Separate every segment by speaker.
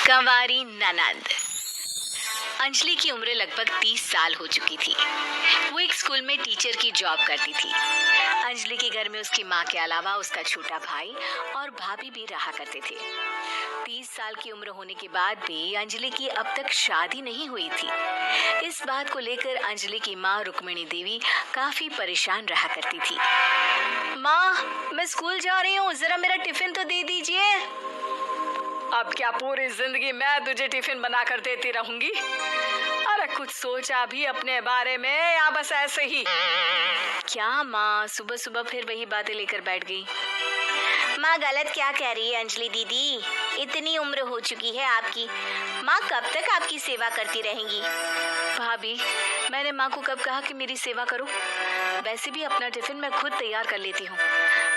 Speaker 1: कंवारी ननद। अंजलि की उम्र लगभग 30 साल हो चुकी थी। वो एक स्कूल में टीचर की जॉब करती थी। अंजलि के घर में उसकी माँ के अलावा उसका छोटा भाई और भाभी भी रहा करते थे। 30 साल की उम्र होने के बाद भी अंजलि की अब तक शादी नहीं हुई थी। इस बात को लेकर अंजलि की माँ रुक्मिणी देवी काफी परेशान रहा करती थी। माँ, मैं स्कूल जा रही हूँ, जरा मेरा टिफिन तो दे दीजिए। अब क्या पूरी जिंदगी मैं तुझे टिफिन बना कर देती रहूंगी? अरे कुछ सोचा भी अपने बारे में या बस ऐसे ही? क्या माँ, सुबह सुबह फिर वही बातें लेकर बैठ गई। माँ गलत क्या कह रही है अंजलि दीदी? इतनी उम्र हो चुकी है आपकी, माँ कब तक आपकी सेवा करती रहेंगी? भाभी, मैंने माँ को कब कहा कि मेरी सेवा करो? वैसे भी अपना टिफिन मैं खुद तैयार कर लेती हूँ,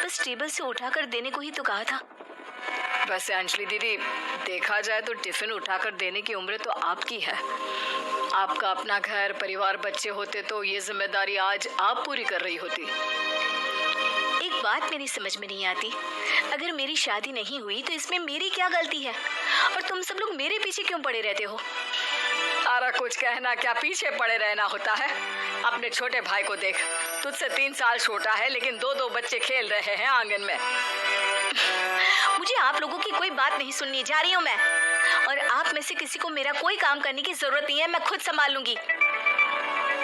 Speaker 1: बस टेबल से उठाकर देने को ही तो कहा था। वैसे अंजलि दीदी, देखा जाए तो टिफिन उठाकर देने की उम्र तो आपकी है। आपका अपना घर परिवार बच्चे होते तो ये जिम्मेदारी आज आप पूरी कर रही होती। एक बात मेरी समझ में नहीं आती, अगर मेरी शादी नहीं हुई तो इसमें मेरी क्या गलती है और तुम सब लोग मेरे पीछे क्यों पड़े रहते हो? अरे कुछ कहना क्या पीछे पड़े रहना होता है? अपने छोटे भाई को देख, तुझसे 3 साल छोटा है लेकिन 2 बच्चे खेल रहे हैं आंगन में। मुझे आप लोगों की कोई बात नहीं सुननी, जा रही हूँ मैं। और आप में से किसी को मेरा कोई काम करने की जरूरत नहीं है, मैं खुद संभाल लूंगी।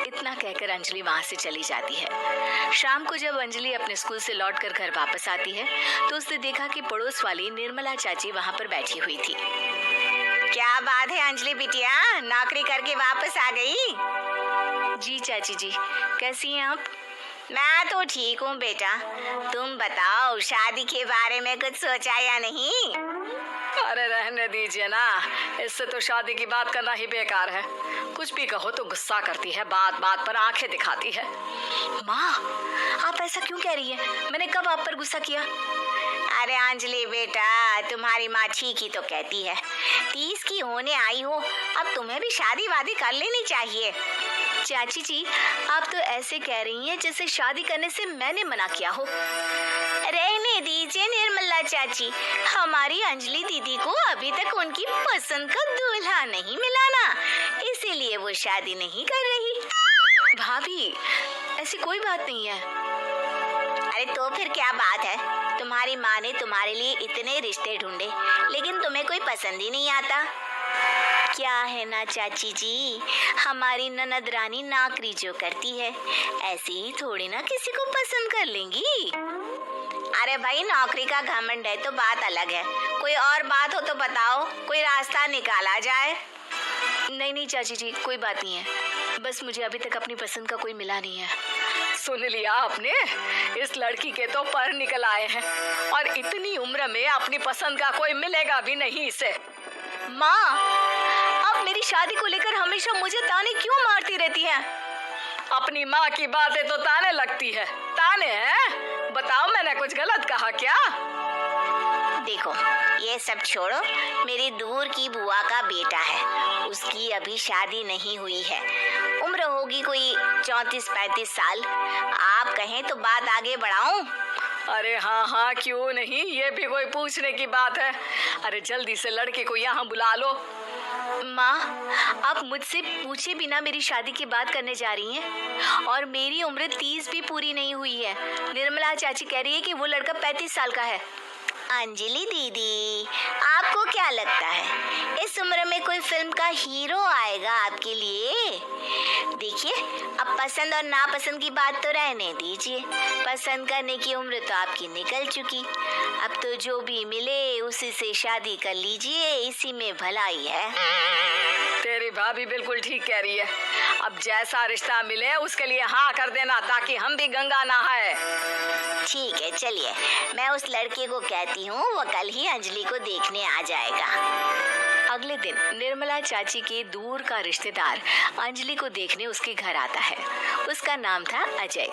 Speaker 1: इतना कहकर अंजलि वहां से चली जाती है। शाम को जब अंजलि अपने स्कूल से लौटकर घर वापस आती है तो उसने देखा कि पड़ोस वाली निर्मला चाची वहां पर बैठी हुई थी। क्या बात है अंजलि बिटिया, नौकरी करके वापस आ गई? जी चाची जी, कैसी हैं आप? मैं तो ठीक हूँ बेटा, तुम बताओ शादी के बारे में कुछ सोचा या नहीं? अरे रहने दीजिए ना, इससे तो शादी की बात करना ही बेकार है। कुछ भी कहो तो गुस्सा करती है, बात बात पर आंखें दिखाती है। माँ, आप ऐसा क्यों कह रही है? मैंने कब आप पर गुस्सा किया? अरे अंजलि बेटा, तुम्हारी माँ ठीक ही तो कहती है। 30 की होने आई हो, अब तुम्हें भी शादी वादी कर लेनी चाहिए। चाची जी, आप तो ऐसे कह रही हैं जैसे शादी करने से मैंने मना किया हो। रहने दीजिए निर्मला चाची, हमारी अंजलि दीदी को अभी तक उनकी पसंद का दूल्हा नहीं मिला ना, इसीलिए वो शादी नहीं कर रही। भाभी, ऐसी कोई बात नहीं है। अरे तो फिर क्या बात है? तुम्हारी माँ ने तुम्हारे लिए इतने रिश्ते ढूंढे लेकिन तुम्हें कोई पसंद ही नहीं आता। क्या है ना चाची जी, हमारी ननद रानी नौकरी जो करती है ऐसे ही थोड़ी ना किसी को पसंद कर लेंगी। अरे भाई, नौकरी का घमंड है तो बात अलग है, कोई और बात हो तो बताओ, कोई रास्ता निकाला जाए। नहीं नहीं चाची जी, कोई बात नहीं है, बस मुझे अभी तक अपनी पसंद का कोई मिला नहीं है। सुन लिया आपने? इस लड़की के तो पर निकल आए हैं और इतनी उम्र में अपनी पसंद का कोई मिलेगा भी नहीं इसे। माँ, आप मेरी शादी को लेकर हमेशा मुझे ताने क्यों मारती रहती हैं? अपनी माँ की बातें तो ताने लगती है। ताने हैं? बताओ, मैंने कुछ गलत कहा क्या? देखो, ये सब छोड़ो, मेरी दूर की बुआ का बेटा है, उसकी अभी शादी नहीं हुई है, उम्र होगी कोई 34-35 साल। आप कहें तो बात आगे बढ़ाऊं? अरे हाँ हाँ, क्यों नहीं, ये भी कोई पूछने की बात है। अरे जल्दी से लड़के को यहाँ बुला लो। माँ, आप मुझसे पूछे बिना मेरी शादी की बात करने जा रही हैं और मेरी उम्र 30 भी पूरी नहीं हुई है। निर्मला चाची कह रही है कि वो लड़का 35 साल का है। अंजलि दीदी, आपको क्या लगता है इस उम्र में कोई फिल्म का हीरो आएगा आपके लिए? देखिए, अब पसंद और नापसंद की बात तो रहने दीजिए, पसंद करने की उम्र तो आपकी निकल चुकी। अब तो जो भी मिले उसी से शादी कर लीजिए, इसी में भलाई है। तेरी भाभी बिल्कुल ठीक कह रही है, अब जैसा रिश्ता मिले उसके लिए हाँ कर देना ताकि हम भी गंगा नहाए। ठीक है, चलिए मैं उस लड़के को कहती हूँ, वो कल ही अंजलि को देखने आ जाएगा। अगले दिन निर्मला चाची के दूर का रिश्तेदार अंजलि को देखने उसके घर आता है। उसका नाम था अजय।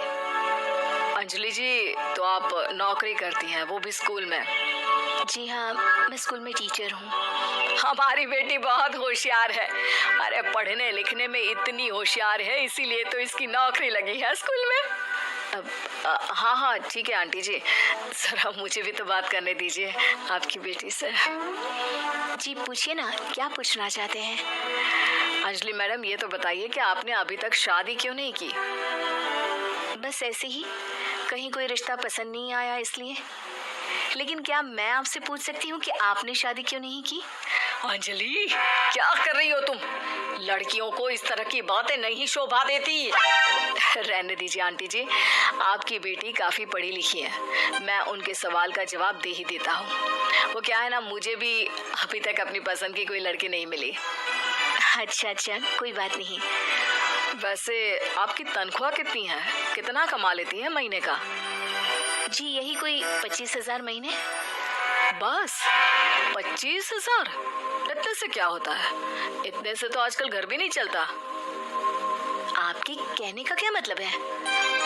Speaker 1: अंजलि जी, तो आप नौकरी करती हैं, वो भी स्कूल में? जी हाँ, मैं स्कूल में टीचर हूँ। हमारी बेटी बहुत होशियार है। अरे पढ़ने लिखने में इतनी होशियार है, इसीलिए तो इसकी नौकरी लगी है स्कूल में। हाँ हाँ ठीक है आंटी जी, जरा मुझे भी तो बात करने दीजिए आपकी बेटी से। जी पूछिए ना, क्या पूछना चाहते हैं? अंजलि मैडम, ये तो बताइए कि आपने अभी तक शादी क्यों नहीं की? बस ऐसे ही, कहीं कोई रिश्ता पसंद नहीं आया इसलिए। लेकिन क्या मैं आपसे पूछ सकती हूँ कि आपने शादी क्यों नहीं की? अंजलि, क्या कर रही हो तुम? लड़कियों को इस तरह की बातें नहीं शोभा देती। रहने दीजिए आंटी जी, आपकी बेटी काफी पढ़ी लिखी है, मैं उनके सवाल का जवाब दे ही देता हूँ। वो क्या है ना, मुझे भी अभी तक अपनी पसंद की कोई लड़की नहीं मिली। अच्छा, कोई बात नहीं। वैसे आपकी तनख्वाह कितनी है? कितना कमा लेती है महीने का? जी यही कोई 25,000 महीने। बस 25,000? इतने से क्या होता है? इतने से तो आजकल घर भी नहीं चलता। आपके कहने का क्या मतलब है?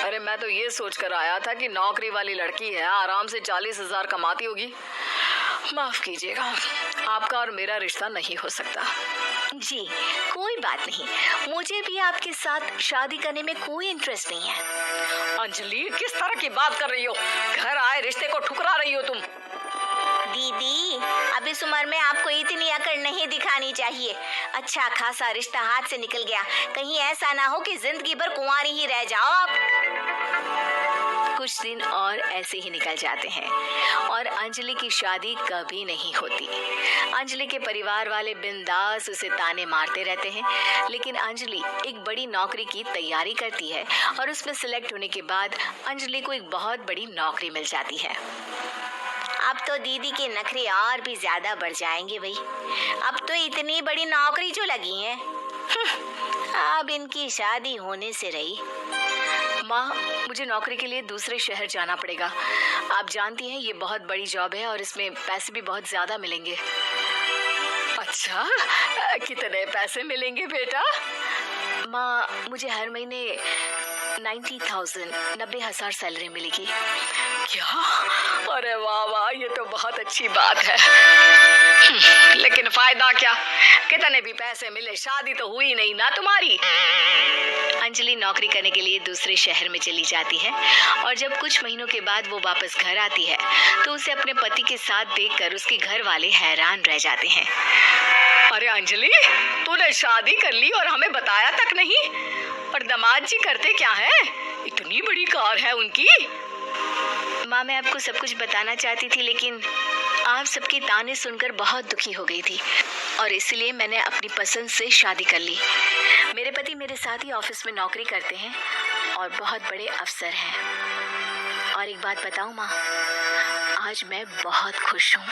Speaker 1: अरे मैं तो ये सोच कर आया था कि नौकरी वाली लड़की है, आराम से 40,000 कमाती होगी। माफ कीजिएगा, आपका और मेरा रिश्ता नहीं हो सकता। जी कोई बात नहीं, मुझे भी आपके साथ शादी करने में कोई इंटरेस्ट नहीं है। अंजलि, किस तरह की बात कर रही हो? घर आए रिश्ते को ठुकरा रही हो तुम। दीदी, अब इस उम्र में आपको इतनी अकड़ नहीं दिखानी चाहिए। अच्छा खासा रिश्ता हाथ से निकल गया, कहीं ऐसा ना हो कि जिंदगी भर कुंवारी ही रह जाओ आप। कुछ दिन और ऐसे ही निकल जाते हैं और अंजलि की शादी कभी नहीं होती। अंजलि के परिवार वाले बिंदास उसे ताने मारते रहते हैं, लेकिन अंजलि एक बड़ी नौकरी की तैयारी करती है और उसमें सिलेक्ट होने के बाद अंजलि को एक बहुत बड़ी नौकरी मिल जाती है। अब तो दीदी के नखरे और भी ज्यादा बढ़ जाएंगे भाई, अब तो इतनी बड़ी नौकरी जो लगी है, अब इनकी शादी होने से रही। माँ, मुझे नौकरी के लिए दूसरे शहर जाना पड़ेगा। आप जानती हैं ये बहुत बड़ी जॉब है और इसमें पैसे भी बहुत ज्यादा मिलेंगे। अच्छा, कितने पैसे मिलेंगे बेटा? माँ, मुझे हर महीने 90,000 सैलरी मिलेगी। क्या? अरे वाह वाह, ये तो बहुत अच्छी बात है। लेकिन फायदा क्या? कितने भी पैसे मिले, शादी तो हुई नहीं ना तुम्हारी। अंजलि नौकरी करने के लिए दूसरे शहर में चली जाती है और जब कुछ महीनों के बाद वो वापस घर आती है तो उसे अपने पति के साथ देखकर उसके घर वाले हैरान रह जाते हैं। अरे अंजलि, तूने शादी कर ली और हमें बताया तक नहीं। और दामाद जी करते क्या है? इतनी बड़ी कार है उनकी। माँ, मैं आपको सब कुछ बताना चाहती थी, लेकिन आप सबके ताने सुनकर बहुत दुखी हो गई थी और इसलिए मैंने अपनी पसंद से शादी कर ली। मेरे पति मेरे साथ ही ऑफिस में नौकरी करते हैं और बहुत बड़े अफसर हैं। और एक बात बताऊं माँ, आज मैं बहुत खुश हूँ।